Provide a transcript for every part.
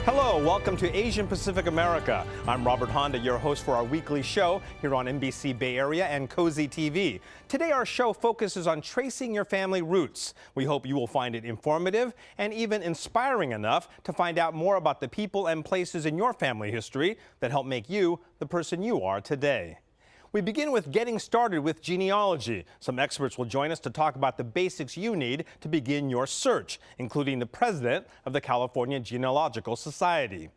Hello, welcome to Asian Pacific America. I'm Robert Honda, your host for our weekly show here on NBC Bay Area and Cozy TV. Today our show focuses on tracing your family roots. We hope you will find it informative and even inspiring enough to find out more about the people and places in your family history that help make you the person you are today. We begin with getting started with genealogy. Some experts will join us to talk about the basics you need to begin your search, including the president of the California Genealogical Society.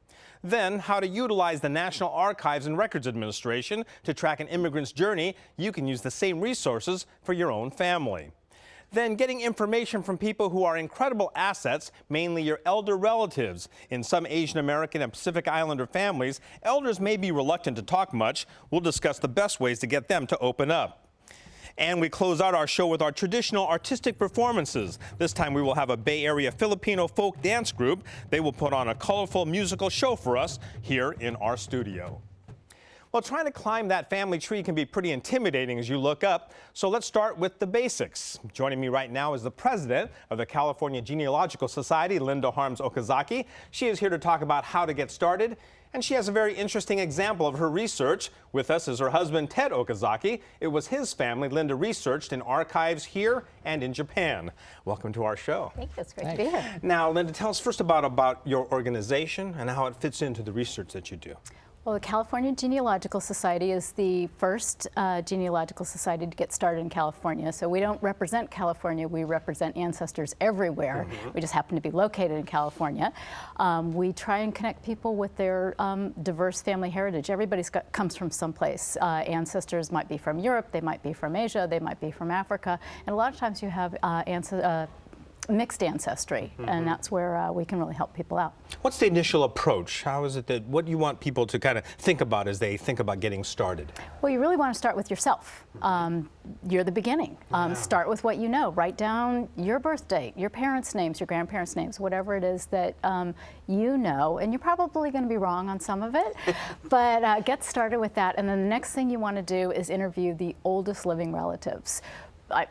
Then, how to utilize the National Archives and Records Administration to track an immigrant's journey. You can use the same resources for your own family. Then getting information from people who are incredible assets, mainly your elder relatives. In some Asian American and Pacific Islander families, elders may be reluctant to talk much. We'll discuss the best ways to get them to open up. And we close out our show with our traditional artistic performances. This time we will have a Bay Area Filipino folk dance group. They will put on a colorful musical show for us here in our studio. Well, trying to climb that family tree can be pretty intimidating as you look up, so let's start with the basics. Joining me right now is the president of the California Genealogical Society, Linda Harms Okazaki. She is here to talk about how to get started, and she has a very interesting example of her research. With us is her husband, Ted Okazaki. It was his family Linda researched in archives here and in Japan. Welcome to our show. Thank you. It's great to be here. Now, Linda, tell us first about your organization and how it fits into the research that you do. Well, the California Genealogical Society is the first genealogical society to get started in California. So we don't represent California, we represent ancestors everywhere. We just happen to be located in California. We try and connect people with their diverse family heritage. Everybody's comes from someplace. Ancestors might be from Europe, they might be from Asia, they might be from Africa. And a lot of times you have mixed ancestry, and that's where we can really help people out. What's the initial approach? How is it that, what do you want people to kind of think about as they think about getting started? Well, you really want to start with yourself. You're the beginning. Start with what you know. Write down your birth date, your parents' names, your grandparents' names, whatever it is that you know, and you're probably going to be wrong on some of it, but get started with that. And then the next thing you want to do is interview the oldest living relatives.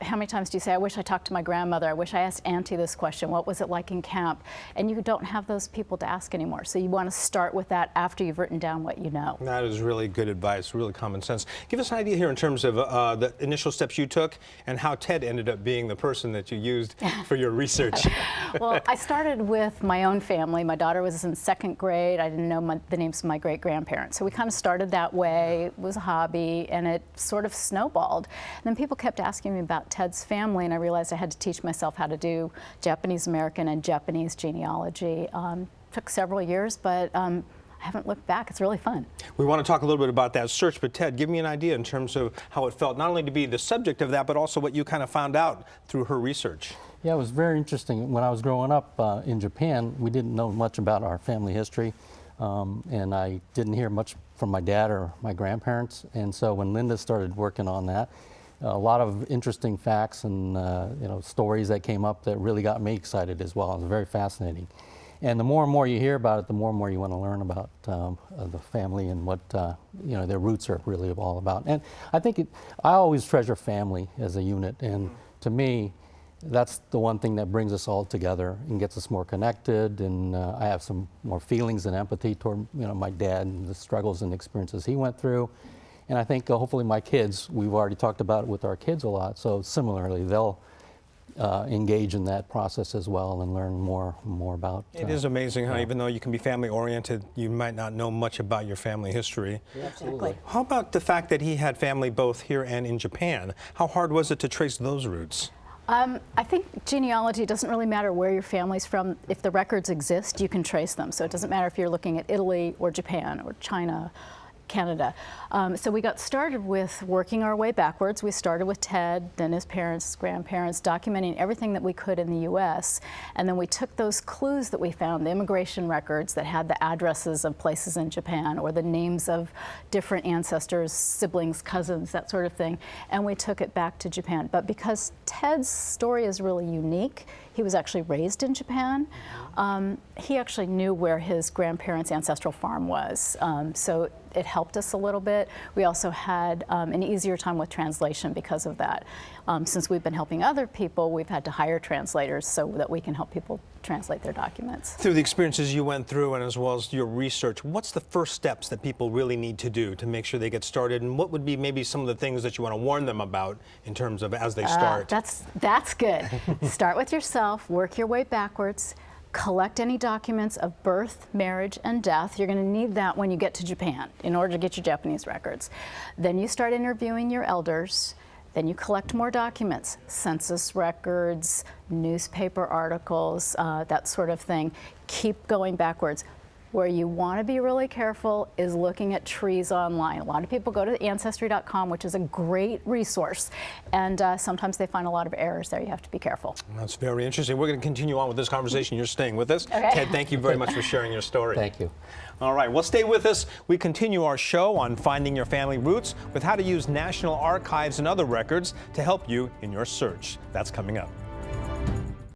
How many times do you say, I wish I talked to my grandmother, I wish I asked Auntie this question, what was it like in camp? And you don't have those people to ask anymore. So you want to start with that after you've written down what you know. That is really good advice, really common sense. Give us an idea here in terms of the initial steps you took and how Ted ended up being the person that you used for your research. Well, I started with my own family. My daughter was in second grade. I didn't know the names of my great-grandparents. So we kind of started that way. It was a hobby, and it sort of snowballed. And then people kept asking me about Ted's family, and I realized I had to teach myself how to do Japanese American and Japanese genealogy. Took several years, but I haven't looked back. It's really fun. We want to talk a little bit about that search, but Ted, give me an idea in terms of how it felt, not only to be the subject of that, but also what you kind of found out through her research. Yeah, it was very interesting. When I was growing up in Japan, we didn't know much about our family history, and I didn't hear much from my dad or my grandparents. And so when Linda started working on that, a lot of interesting facts and stories that came up that really got me excited as well. It was very fascinating. And the more and more you hear about it, the more and more you want to learn about the family and what their roots are really all about. And I think I always treasure family as a unit, and to me, that's the one thing that brings us all together and gets us more connected. And I have some more feelings and empathy toward my dad and the struggles and experiences he went through. And I think hopefully my kids, we've already talked about it with our kids a lot, so similarly they'll engage in that process as well and learn more about it. Is amazing how even though you can be family oriented, you might not know much about your family history. Yeah, absolutely. How about the fact that he had family both here and in Japan? How hard was it to trace those roots? I think genealogy doesn't really matter where your family's from. If the records exist, you can trace them. So it doesn't matter if you're looking at Italy or Japan or China, Canada. So we got started with working our way backwards. We started with Ted, then his parents, his grandparents, documenting everything that we could in the U.S. And then we took those clues that we found, the immigration records that had the addresses of places in Japan or the names of different ancestors, siblings, cousins, that sort of thing, and we took it back to Japan. But because Ted's story is really unique, he was actually raised in Japan. He actually knew where his grandparents' ancestral farm was. So it helped us a little bit. We also had an easier time with translation because of that. Since we've been helping other people, we've had to hire translators so that we can help people translate their documents. Through the experiences you went through and as well as your research, what's the first steps that people really need to do to make sure they get started? And what would be maybe some of the things that you want to warn them about in terms of as they start? That's good. Start with yourself, work your way backwards, collect any documents of birth, marriage, and death. You're going to need that when you get to Japan in order to get your Japanese records. Then you start interviewing your elders. Then you collect more documents, census records, newspaper articles, that sort of thing. Keep going backwards. Where you want to be really careful is looking at trees online. A lot of people go to Ancestry.com, which is a great resource, and sometimes they find a lot of errors there. You have to be careful. That's very interesting. We're going to continue on with this conversation. You're staying with us. Okay. Ted, thank you very much for sharing your story. Thank you. All right, well, stay with us. We continue our show on finding your family roots with how to use National Archives and other records to help you in your search. That's coming up.